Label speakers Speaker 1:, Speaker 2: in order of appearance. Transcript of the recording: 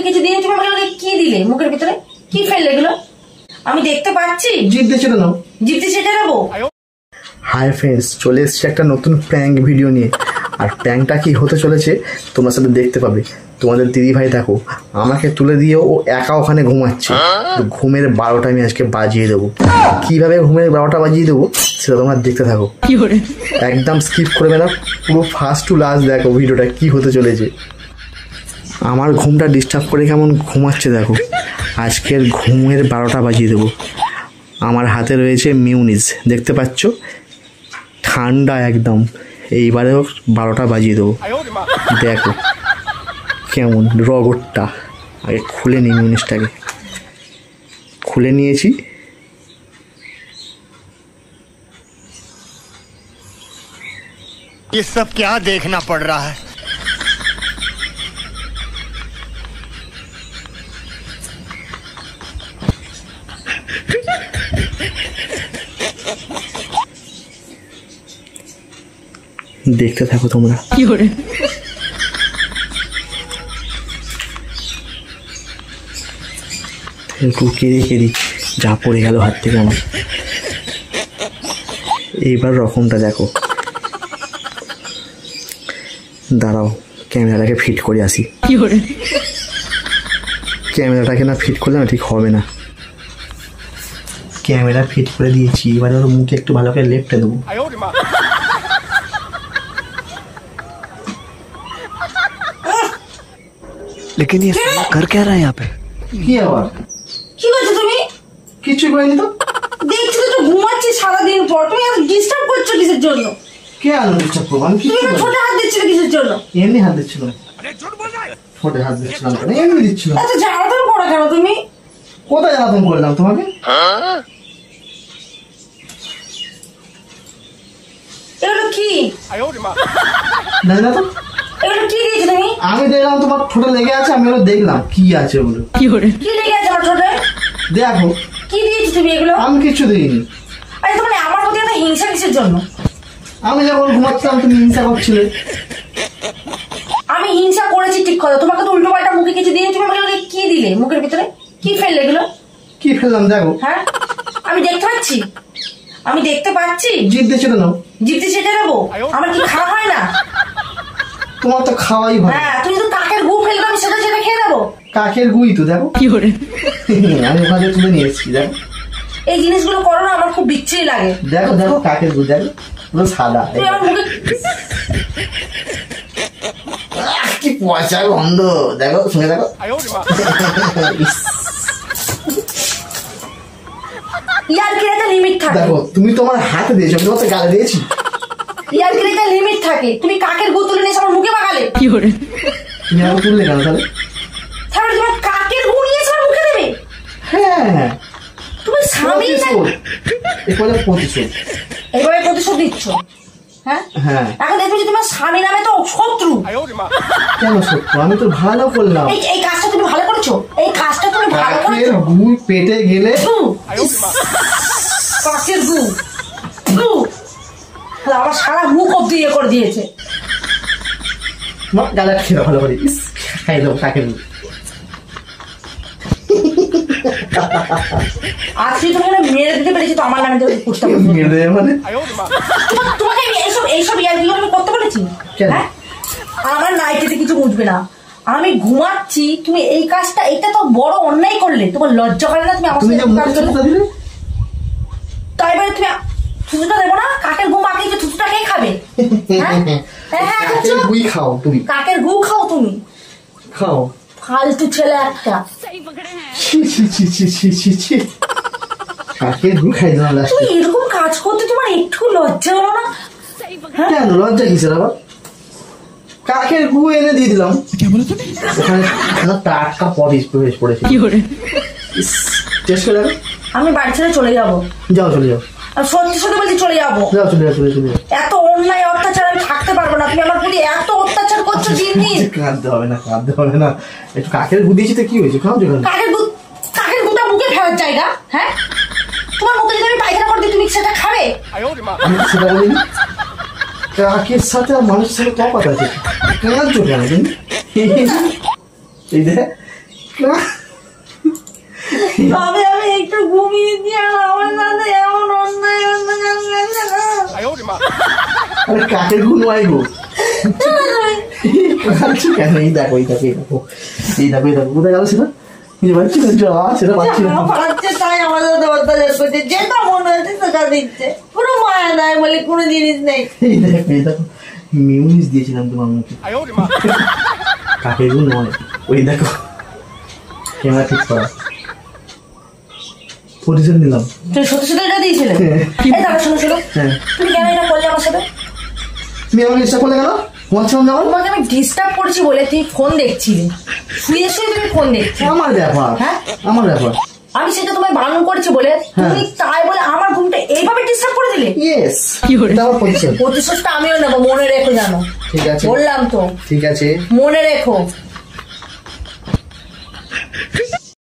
Speaker 1: কিছু দিয়ে তুমি আমাকে কি দিলে? মুখের ভিতরে কি ফেললে এগুলো? আমি দেখতে পাচ্ছি।
Speaker 2: জিভ দিয়ে ছেড়ে নাও।
Speaker 1: জিভ দিয়ে ছেড়ে দেবো?
Speaker 2: হাই ফ্রেন্ডস, চলে এসেছি একটা নতুন প্র্যাঙ্ক ভিডিও নিয়ে। আর প্র্যাঙ্কটা কি হতে চলেছে তোমার সাথে দেখতে পাবে। তোমাদের দিদি ভাই দেখো আমাকে তুলে দিয়ে ও একা ওখানে ঘুমাচ্ছে। ঘুমের 12টা আমি আজকে বাজিয়ে দেবো। কিভাবে ঘুমের 12টা বাজিয়ে দেবো সেটা তোমরা দেখতে থাকো, একদম স্কিপ করবে না, পুরো ফার্স্ট টু লাস্ট দেখো ভিডিওটা কি হতে চলেছে। আমার ঘুমটা ডিস্টার্ব করে কেমন ঘুমাচ্ছে দেখো। আজকের ঘুমের 12টা বাজিয়ে দেবো। আমার হাতে রয়েছে মিউনিস, দেখতে পাচ্ছ, ঠান্ডা একদম। এইবারেও 12টা বাজিয়ে দেবো। দেখো কেমন রগরটা। আগে খুলে নিই মিউনিসটাকে। খুলে নিয়েছি।
Speaker 3: ये सब क्या देखना पड़ रहा है?
Speaker 2: দেখতে থাকো তোমরা। একটু কেঁদে যা পড়ে গেল হাত থেকে আমার। এইবার রকমটা দেখো। দাঁড়াও ক্যামেরাটাকে ফিট করে আসি। ক্যামেরাটাকে না ফিট করলে না ঠিক হবে না। ক্যামেরা ফিট করে দিয়েছি, এবারে ওর মুখে একটু ভালো করে লেপটে দেবো।
Speaker 3: लेकिन ये कर क्या रहा है यहाँ पे?
Speaker 2: কি আবার
Speaker 1: কি করছো তুমি?
Speaker 2: কিছু করিনি তো।
Speaker 1: দেখছি তো ঘুমাচ্ছি সারাদিন পর, তুমি এত ডিস্টার্ব করছো কিসের জন্য?
Speaker 2: কে আলো ডিস্টার্ব করবো? আমি কিছু
Speaker 1: ছোট হাত দিচ্ছিলে কিসের জন্য?
Speaker 2: এমনি হাত দিচ্ছিল। ছোট হাত দিচ্ছিলাম কেন? এমনি দিচ্ছিল।
Speaker 1: আচ্ছা জ্বালাতন করো কেন তুমি?
Speaker 2: কোথায় জ্বালাতন করলাম তোমাকে?
Speaker 1: এগুলো কি?
Speaker 2: জানি না তো।
Speaker 1: এগুলো কি দিয়েছো তুমি?
Speaker 2: আমি দেখলাম তোমার ঠোঁটে লেগে আছে, আমি ওগুলো দেখলাম কি আছে ওগুলো।
Speaker 1: কি লেগে আছে আমার ঠোঁটে?
Speaker 2: দেখো
Speaker 1: কি দিয়েছো তুমি এগুলো?
Speaker 2: আমি কিছু দিইনি।
Speaker 1: আরে তোমার আমার প্রতি এত হিংসা কিসের জন্য?
Speaker 2: আমি যখন ঘুমাচ্ছিলাম তুমি হিংসা করছিলে।
Speaker 1: আমি হিংসা করেছি ঠিক কথা, তোমাকে তো উল্টো পাল্টা মুখে কিছু দিয়ে তুমি আমাকে কি দিলে? মুখের ভিতরে কি ফেললে এগুলো?
Speaker 2: কি ফেললাম দেখো।
Speaker 1: হ্যাঁ আমি দেখতে পাচ্ছি, আমি দেখতে পাচ্ছি।
Speaker 2: জিভ দিয়ে ছেড়ে নাও।
Speaker 1: জিভ দিয়ে ছেড়ে দেবো? আমার কি খাওয়া হয় না?
Speaker 2: তোমার তো খাওয়াই হয়।
Speaker 1: হ্যাঁ তুমি তো কাকের গু ফেলবে, আমি সেটা সেটা খেয়ে দেবো।
Speaker 2: কাকের গুই তো দেখো। আমি ওখানে তুলে নিয়ে এসেছি দেখো।
Speaker 1: এই জিনিসগুলো করো না, আমার খুব বিচ্ছিরি লাগে।
Speaker 2: দেখো দেখো কাকের গু দেখো, পুরো সাদা।
Speaker 1: তুমি আমার মুখে
Speaker 2: কি পয়সা গন্ধ দেখো, শুনে দেখো।
Speaker 1: ইয়ার কি একটা লিমিট থাকে।
Speaker 2: দেখো তুমি তোমার হাতে দিয়েছো, আমি তোমার তো গালে দিয়েছি।
Speaker 1: ইয়ার কি একটা লিমিট থাকে। তুমি কাকের গু তুলে নিয়ে আমার মুখে বাগালে।
Speaker 2: তুমি আমাকে তুললে কেন তাহলে?
Speaker 1: তাহলে তোমার কাকের গু নিয়ে আমার মুখে দেবে?
Speaker 2: হ্যাঁ
Speaker 1: তুমি স্বামী না?
Speaker 2: এবারে প্রতিশোধ।
Speaker 1: এবারে প্রতিশোধ দিচ্ছ? হ্যাঁ
Speaker 2: হ্যাঁ।
Speaker 1: এখন দেখবি যে তোমার স্বামী নামে তো শত্রু।
Speaker 2: কেন শত্রু? আমি তো ভালো করলাম।
Speaker 1: এই কাজটা তুমি ভালো করেছো। এই কাজটা তুমি ভালো করেছো।
Speaker 2: গু পেটে গেলে
Speaker 1: কাকের গু গু আমার সারা মুখ অব্দি ইয়ে করে দিয়েছে।
Speaker 2: গালে খেয়ে ভালো করে খাই দেবো কাকের গু।
Speaker 1: আজকে তোমাকে মেরে দিতে পেরেছি তো আমার নামে পুষ্টা
Speaker 2: মেরে মানে
Speaker 1: তোমাকে এইসব ইয়ারগুলো আমি করতে বলেছি? হ্যাঁ আমার নাইটিতে কিছু বুঝবে না, আমি ঘুমাচ্ছি, তুমি এই কাজটা, এটা তো বড় অন্যায় করলে। তোমার লজ্জা করে না? তুমি আমার সাথে তাই এবারে তুমি থুতুটা দেবো না? কাকের গু মাকে থুতুটা কে খাবে?
Speaker 2: কাকের গুই খাও তুমি।
Speaker 1: কাকের গু খাও তুমি?
Speaker 2: খাও।
Speaker 1: ফালতু ছেলে একটা।
Speaker 2: কাকের গু খাই দাও লাস্টে।
Speaker 1: তুমি এরকম কাজ করতে তোমার একটু লজ্জা হলো না?
Speaker 2: কেন লজ্জা কিসের আবার? কাকের গু এনে দিয়ে দিলাম। ওখানে টাটকা পরিস প্রবেশ পড়েছে। টেস্ট করে দেখো।
Speaker 1: আমি বাড়ি ছেড়ে চলে যাবো।
Speaker 2: যাও চলে যাও।
Speaker 1: সত্যি সত্যি বলছি চলে যাবো।
Speaker 2: যাও চলে যাও, চলে চলে যাও।
Speaker 1: এত অন্যায় অত্যাচার আমি থাকতে পারবো না। তুমি আমার প্রতি এত অত্যাচার করছো দিন দিন।
Speaker 2: কাঁদতে হবে না, কাঁদতে হবে না। একটু কাকের গু দিয়েছি তো কি হয়েছে? খাও যে
Speaker 1: কাকের গুটা মুখে ফেলার জায়গা? হ্যাঁ তোমার মুখে যদি আমি পায়খানা করে দিই তুমি সেটা খাবে?
Speaker 2: আমি সেটা বলিনি। কাকের সাথে আর মানুষের সাথে তফাৎ আছে। কাঁদছো কেন তুমি? এই দেখ
Speaker 1: তবে আমি একটু ঘুমিয়ে দিয়ে আমার সাথে এমন অন্যায়
Speaker 2: আরে কাকে ঘুমাই গো কেন এই দেখো এই দেখো এই দেখো এই দেখো এই দেখো কোথায় গেল সেটা নিজে পাচ্ছি না সেটা পাচ্ছি না
Speaker 1: পাচ্ছে তাই আমার সাথে অত্যাচার করছে, যেটা মনে হচ্ছে সেটা দিচ্ছে, কোনো মায়া নাই বলে কোনো জিনিস নেই।
Speaker 2: এই দেখো এই দেখো মিউনিস দিয়েছিলাম তোমার মুখে, কাকে গো নয়, ওই দেখো ক্যামেরা ঠিক করা পজিশন নিলাম।
Speaker 1: তুমি সত্যি সত্যি এটা দিয়েছিলে? এই দাঁড়া, শোনো শোনো, তুমি কেন এটা করলে আমার সাথে?
Speaker 2: তুমি আমাকে ডিস্টার্ব করলে কেন? ঘুমাচ্ছিলাম যখন।
Speaker 1: তোমাকে আমি ডিস্টার্ব করেছি বলে তুমি ফোন দেখছিলে, শুয়ে শুয়ে তুমি ফোন দেখছিলে।
Speaker 2: আমার ব্যাপার,
Speaker 1: হ্যাঁ
Speaker 2: আমার ব্যাপার।
Speaker 1: আমি সেটা তোমায় বারণ করেছি বলে তুমি তাই বলে আমার ঘুমটা এইভাবে ডিস্টার্ব করে দিলে।
Speaker 2: ইয়েস, এটা আমার পজিশন।
Speaker 1: প্রতিশোধটা আমিও নেবো, মনে রেখো, জানো?
Speaker 2: ঠিক আছে
Speaker 1: বললাম তো,
Speaker 2: ঠিক আছে
Speaker 1: মনে রেখো।